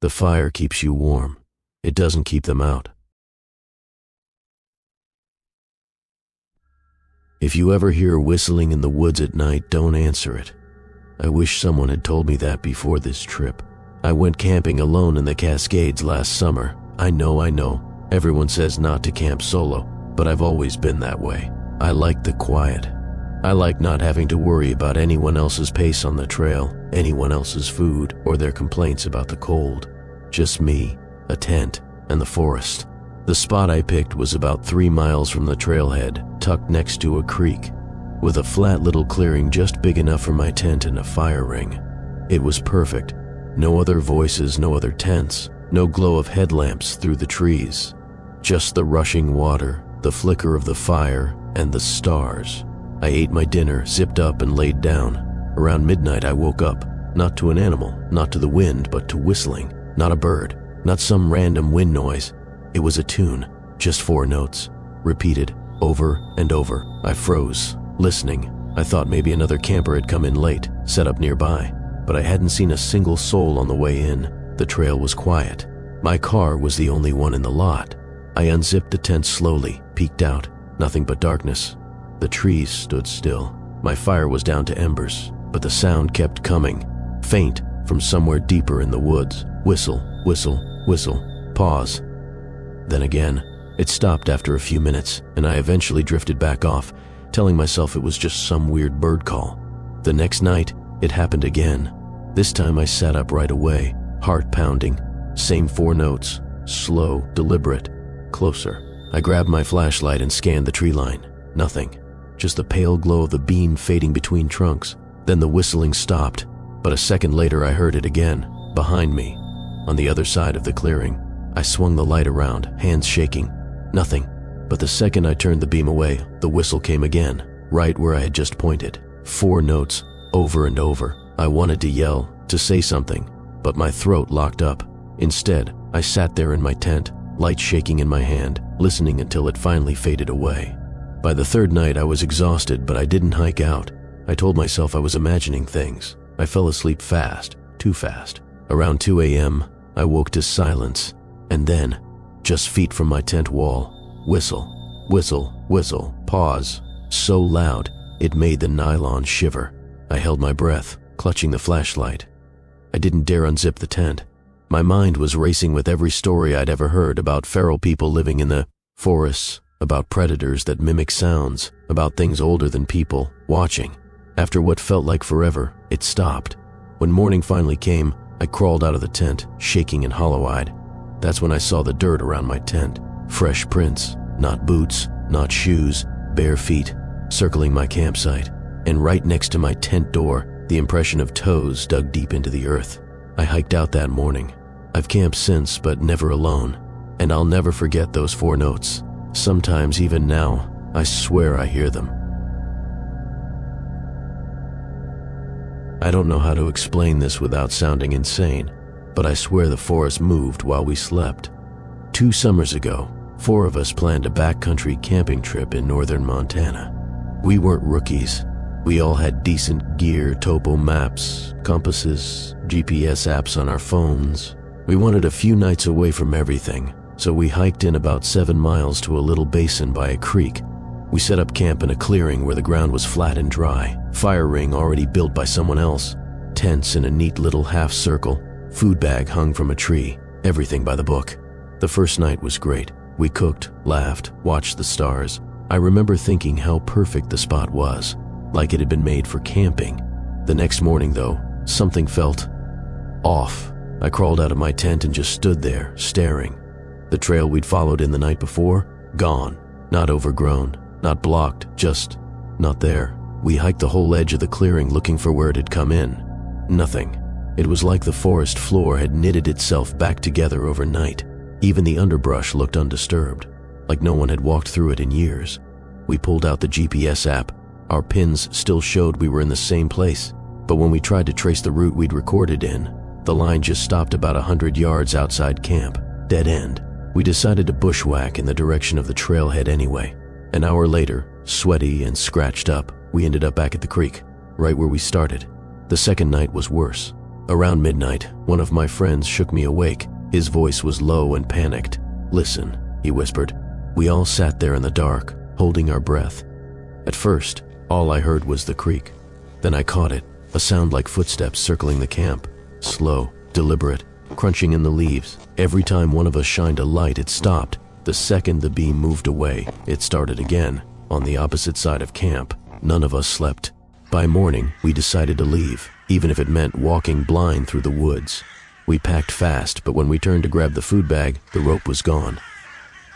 The fire keeps you warm. It doesn't keep them out. If you ever hear whistling in the woods at night, don't answer it. I wish someone had told me that before this trip. I went camping alone in the Cascades last summer. I know. Everyone says not to camp solo, but I've always been that way. I like the quiet. I like not having to worry about anyone else's pace on the trail, anyone else's food, or their complaints about the cold. Just me, a tent, and the forest. The spot I picked was about 3 miles from the trailhead, tucked next to a creek, with a flat little clearing just big enough for my tent and a fire ring. It was perfect. No other voices, no other tents, no glow of headlamps through the trees. Just the rushing water, the flicker of the fire, and the stars. I ate my dinner, zipped up, and laid down. Around midnight I woke up, not to an animal, not to the wind, but to whistling. Not a bird, not some random wind noise. It was a tune, just 4 notes, repeated over and over. I froze, listening. I thought maybe another camper had come in late, set up nearby, but I hadn't seen a single soul on the way in. The trail was quiet. My car was the only one in the lot. I unzipped the tent slowly, peeked out. Nothing but darkness. The trees stood still. My fire was down to embers, but the sound kept coming, faint from somewhere deeper in the woods. Whistle, whistle, whistle, pause. Then again, it stopped after a few minutes, and I eventually drifted back off, telling myself it was just some weird bird call. The next night, it happened again. This time I sat up right away, heart pounding. Same 4 notes, slow, deliberate, closer. I grabbed my flashlight and scanned the tree line. Nothing, just the pale glow of the beam fading between trunks. Then the whistling stopped, but a second later I heard it again, behind me, on the other side of the clearing. I swung the light around, hands shaking. Nothing, but the second I turned the beam away, the whistle came again, right where I had just pointed. 4 notes, over and over. I wanted to yell, to say something, but my throat locked up. Instead, I sat there in my tent, light shaking in my hand, listening until it finally faded away. By the 3rd night, I was exhausted, but I didn't hike out. I told myself I was imagining things. I fell asleep fast, too fast. Around 2 a.m., I woke to silence, and then, just feet from my tent wall, whistle, whistle, whistle, pause, so loud it made the nylon shiver. I held my breath, clutching the flashlight. I didn't dare unzip the tent. My mind was racing with every story I'd ever heard about feral people living in the forests, about predators that mimic sounds, about things older than people, watching. After what felt like forever, it stopped. When morning finally came, I crawled out of the tent, shaking and hollow-eyed. That's when I saw the dirt around my tent. Fresh prints, not boots, not shoes, bare feet, circling my campsite. And right next to my tent door, the impression of toes dug deep into the earth. I hiked out that morning. I've camped since, but never alone. And I'll never forget those 4 notes. Sometimes, even now, I swear I hear them. I don't know how to explain this without sounding insane, but I swear the forest moved while we slept. 2 summers ago, 4 of us planned a backcountry camping trip in northern Montana. We weren't rookies. We all had decent gear, topo maps, compasses, GPS apps on our phones. We wanted a few nights away from everything, so we hiked in about 7 miles to a little basin by a creek. We set up camp in a clearing where the ground was flat and dry, fire ring already built by someone else, tents in a neat little half circle, food bag hung from a tree, everything by the book. The first night was great. We cooked, laughed, watched the stars. I remember thinking how perfect the spot was, like it had been made for camping. The next morning, though, something felt off. I crawled out of my tent and just stood there, staring. The trail we'd followed in the night before, gone, not overgrown, not blocked, just not there. We hiked the whole edge of the clearing looking for where it had come in. Nothing. It was like the forest floor had knitted itself back together overnight. Even the underbrush looked undisturbed, like no one had walked through it in years. We pulled out the GPS app. Our pins still showed we were in the same place, but when we tried to trace the route we'd recorded in, the line just stopped about 100 yards outside camp, dead end. We decided to bushwhack in the direction of the trailhead anyway. An hour later, sweaty and scratched up, we ended up back at the creek, right where we started. The second night was worse. Around midnight, one of my friends shook me awake. His voice was low and panicked. "Listen," he whispered. We all sat there in the dark, holding our breath. At first, all I heard was the creak. Then I caught it, a sound like footsteps circling the camp. Slow, deliberate, crunching in the leaves. Every time one of us shined a light, it stopped. The second the beam moved away, it started again, on the opposite side of camp. None of us slept. By morning, we decided to leave, even if it meant walking blind through the woods. We packed fast, but when we turned to grab the food bag, the rope was gone.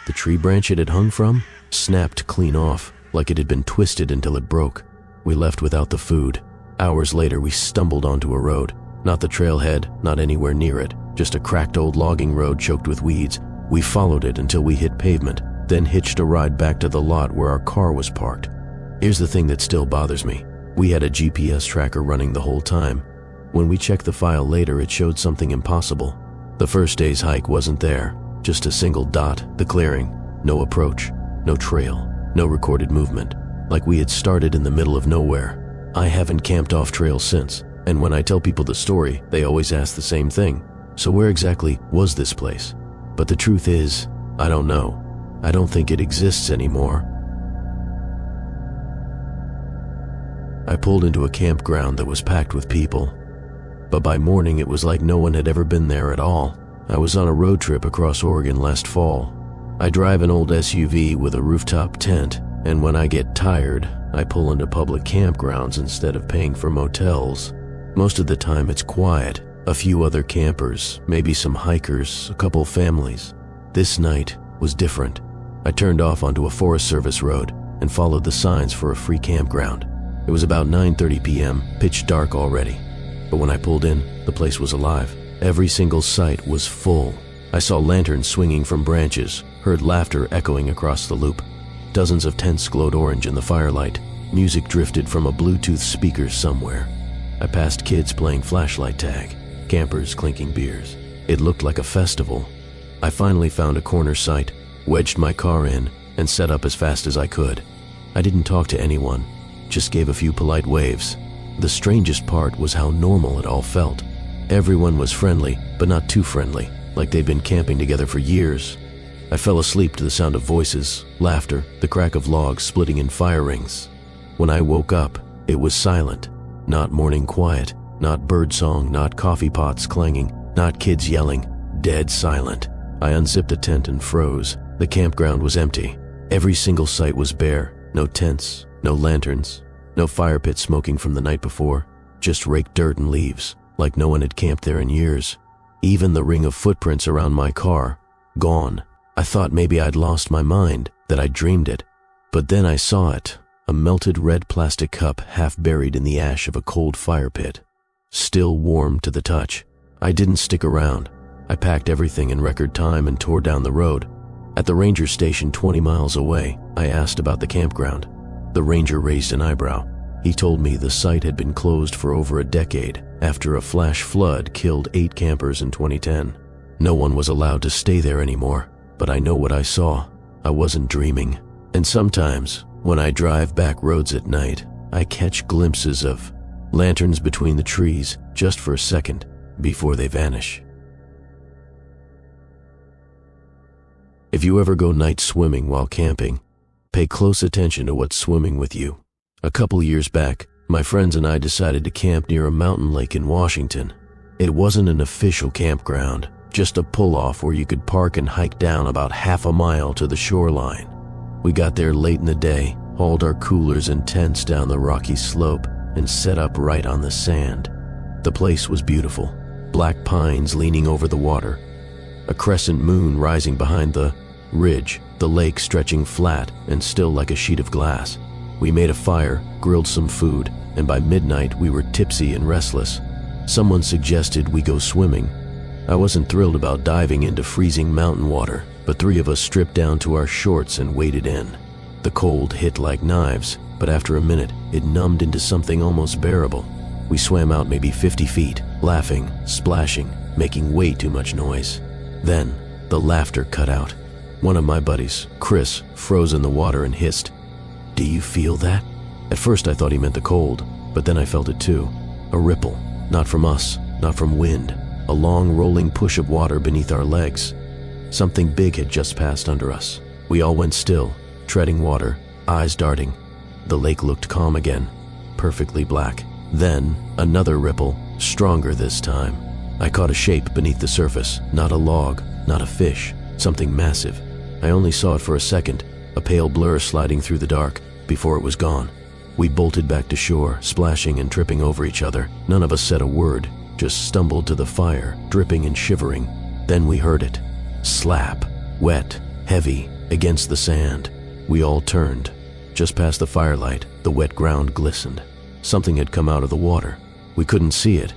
The tree branch it had hung from snapped clean off, like it had been twisted until it broke. We left without the food. Hours later, we stumbled onto a road. Not the trailhead, not anywhere near it, just a cracked old logging road choked with weeds. We followed it until we hit pavement, then hitched a ride back to the lot where our car was parked. Here's the thing that still bothers me. We had a GPS tracker running the whole time. When we checked the file later, it showed something impossible. The first day's hike wasn't there, just a single dot, the clearing. No approach, no trail, no recorded movement, like we had started in the middle of nowhere. I haven't camped off trail since, and when I tell people the story, they always ask the same thing. So where exactly was this place? But the truth is, I don't know. I don't think it exists anymore. I pulled into a campground that was packed with people. But by morning, it was like no one had ever been there at all. I was on a road trip across Oregon last fall. I drive an old SUV with a rooftop tent, and when I get tired, I pull into public campgrounds instead of paying for motels. Most of the time it's quiet, a few other campers, maybe some hikers, a couple families. This night was different. I turned off onto a Forest Service road and followed the signs for a free campground. It was about 9:30 p.m., pitch dark already. But when I pulled in, the place was alive. Every single site was full. I saw lanterns swinging from branches, heard laughter echoing across the loop. Dozens of tents glowed orange in the firelight. Music drifted from a Bluetooth speaker somewhere. I passed kids playing flashlight tag, campers clinking beers. It looked like a festival. I finally found a corner site, wedged my car in, and set up as fast as I could. I didn't talk to anyone, just gave a few polite waves. The strangest part was how normal it all felt. Everyone was friendly, but not too friendly, like they'd been camping together for years. I fell asleep to the sound of voices, laughter, the crack of logs splitting in fire rings. When I woke up, it was silent. Not morning quiet, not birdsong, not coffee pots clanging, not kids yelling, dead silent. I unzipped a tent and froze. The campground was empty. Every single site was bare. No tents, no lanterns, no fire pit smoking from the night before, just raked dirt and leaves, like no one had camped there in years. Even the ring of footprints around my car, gone. I thought maybe I'd lost my mind, that I'd dreamed it. But then I saw it, a melted red plastic cup half buried in the ash of a cold fire pit, still warm to the touch. I didn't stick around. I packed everything in record time and tore down the road. At the ranger station 20 miles away, I asked about the campground. The ranger raised an eyebrow. He told me the site had been closed for over a decade after a flash flood killed 8 campers in 2010. No one was allowed to stay there anymore, but I know what I saw. I wasn't dreaming. And sometimes, when I drive back roads at night, I catch glimpses of lanterns between the trees just for a second before they vanish. If you ever go night swimming while camping, pay close attention to what's swimming with you. A couple years back, my friends and I decided to camp near a mountain lake in Washington. It wasn't an official campground, just a pull-off where you could park and hike down about half a mile to the shoreline. We got there late in the day, hauled our coolers and tents down the rocky slope, and set up right on the sand. The place was beautiful, black pines leaning over the water, a crescent moon rising behind the ridge, the lake stretching flat and still like a sheet of glass. We made a fire, grilled some food, and by midnight we were tipsy and restless. Someone suggested we go swimming. I wasn't thrilled about diving into freezing mountain water, but 3 of us stripped down to our shorts and waded in. The cold hit like knives, but after a minute, it numbed into something almost bearable. We swam out maybe 50 feet, laughing, splashing, making way too much noise. Then, the laughter cut out. One of my buddies, Chris, froze in the water and hissed, "Do you feel that?" At first I thought he meant the cold, but then I felt it too. A ripple, not from us, not from wind, a long rolling push of water beneath our legs. Something big had just passed under us. We all went still, treading water, eyes darting. The lake looked calm again, perfectly black. Then, another ripple, stronger this time. I caught a shape beneath the surface, not a log, not a fish, something massive. I only saw it for a second, a pale blur sliding through the dark, before it was gone. We bolted back to shore, splashing and tripping over each other. None of us said a word, just stumbled to the fire, dripping and shivering. Then we heard it. Slap, wet, heavy, against the sand. We all turned. Just past the firelight, the wet ground glistened. Something had come out of the water. We couldn't see it,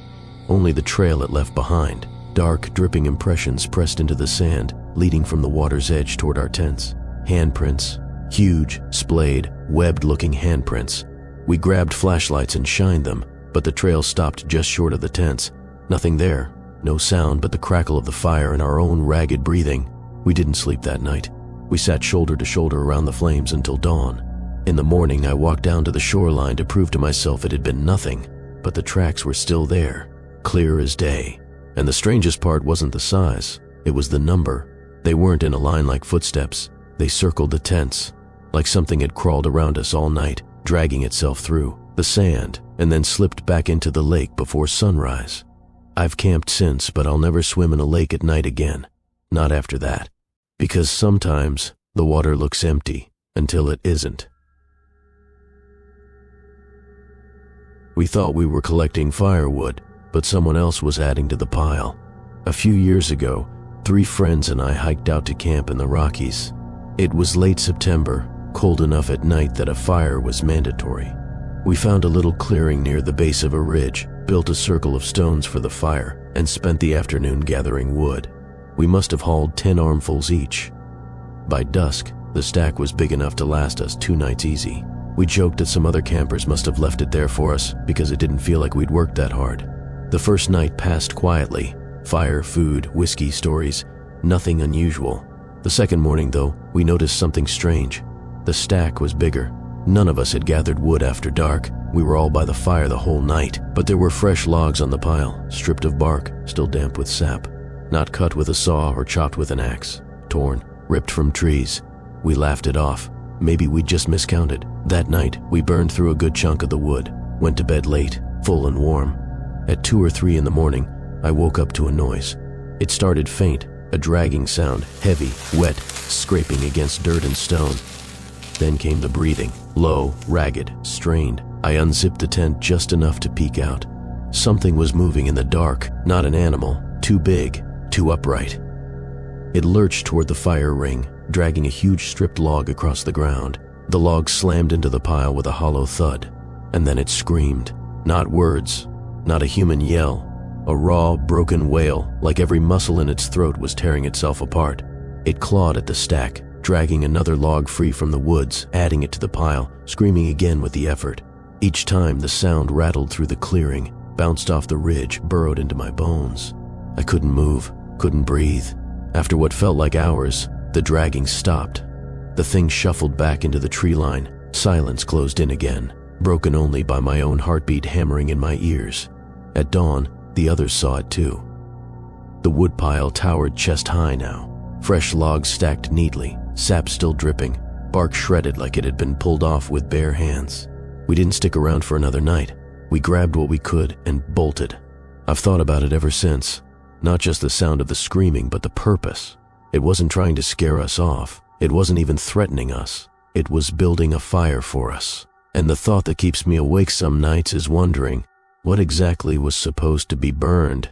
only the trail it left behind. Dark, dripping impressions pressed into the sand, leading from the water's edge toward our tents. Handprints, huge, splayed, webbed-looking handprints. We grabbed flashlights and shined them, but the trail stopped just short of the tents. Nothing there, no sound but the crackle of the fire and our own ragged breathing. We didn't sleep that night. We sat shoulder to shoulder around the flames until dawn. In the morning, I walked down to the shoreline to prove to myself it had been nothing, but the tracks were still there, clear as day. And the strangest part wasn't the size, it was the number. They weren't in a line like footsteps. They circled the tents, like something had crawled around us all night, dragging itself through the sand, and then slipped back into the lake before sunrise. I've camped since, but I'll never swim in a lake at night again. Not after that. Because sometimes the water looks empty until it isn't. We thought we were collecting firewood, but someone else was adding to the pile. A few years ago, 3 friends and I hiked out to camp in the Rockies. It was late September, cold enough at night that a fire was mandatory. We found a little clearing near the base of a ridge, built a circle of stones for the fire, and spent the afternoon gathering wood. We must have hauled 10 armfuls each. By dusk, the stack was big enough to last us 2 nights easy. We joked that some other campers must have left it there for us because it didn't feel like we'd worked that hard. The first night passed quietly. Fire, food, whiskey, stories, nothing unusual. The second morning, though, we noticed something strange. The stack was bigger. None of us had gathered wood after dark. We were all by the fire the whole night, but there were fresh logs on the pile, stripped of bark, still damp with sap. Not cut with a saw or chopped with an axe. Torn, ripped from trees. We laughed it off. Maybe we'd just miscounted. That night, we burned through a good chunk of the wood, went to bed late, full and warm. At 2 or 3 in the morning, I woke up to a noise. It started faint, a dragging sound, heavy, wet, scraping against dirt and stone. Then came the breathing, low, ragged, strained. I unzipped the tent just enough to peek out. Something was moving in the dark, not an animal, too big, too upright. It lurched toward the fire ring, dragging a huge stripped log across the ground. The log slammed into the pile with a hollow thud, and then it screamed. Not words, not a human yell, a raw, broken wail, like every muscle in its throat was tearing itself apart. It clawed at the stack, dragging another log free from the woods, adding it to the pile, screaming again with the effort. Each time the sound rattled through the clearing, bounced off the ridge, burrowed into my bones. I couldn't move, couldn't breathe. After what felt like hours, the dragging stopped. The thing shuffled back into the tree line. Silence closed in again, broken only by my own heartbeat hammering in my ears. At dawn, the others saw it too. The woodpile towered chest high now. Fresh logs stacked neatly, sap still dripping, bark shredded like it had been pulled off with bare hands. We didn't stick around for another night. We grabbed what we could and bolted. I've thought about it ever since. Not just the sound of the screaming, but the purpose. It wasn't trying to scare us off. It wasn't even threatening us. It was building a fire for us. And the thought that keeps me awake some nights is wondering, what exactly was supposed to be burned?